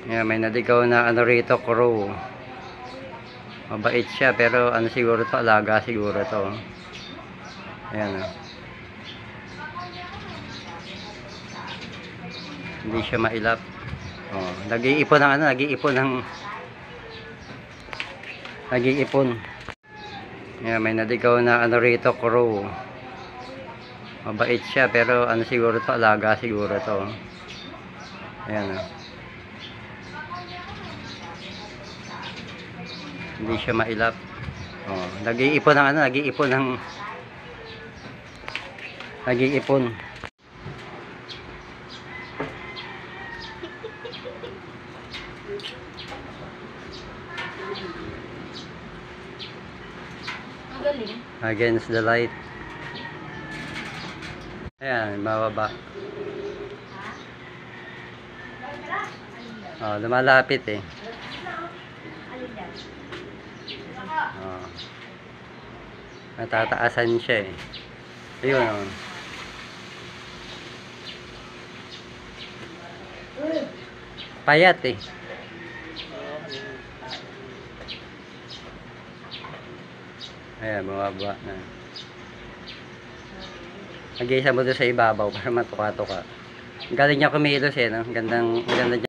Ayan, may naligaw na ano rito, crow. Mabait siya, pero ano siguro to, alaga siguro to. Ayan o. Hindi siya mailap. Oh, nag-iipon ng ano, nag-iipon. Ayan, may naligaw na ano rito, crow. Mabait siya, pero ano siguro to, alaga siguro to. Ayan o. Hindi siya mailap. Oh, nag-iipon ng ano, nag-iipon. Magaling. Against the light. Ayan, bababa. Oh, lumalapit eh. Oh. Natataasan siya eh. Ayun oh. Payat eh. Ayan, bumaba na. Nag-iisa mo doon sa ibabaw para matuka-tuka. Galing niya kumilos eh, no? Ganda niya.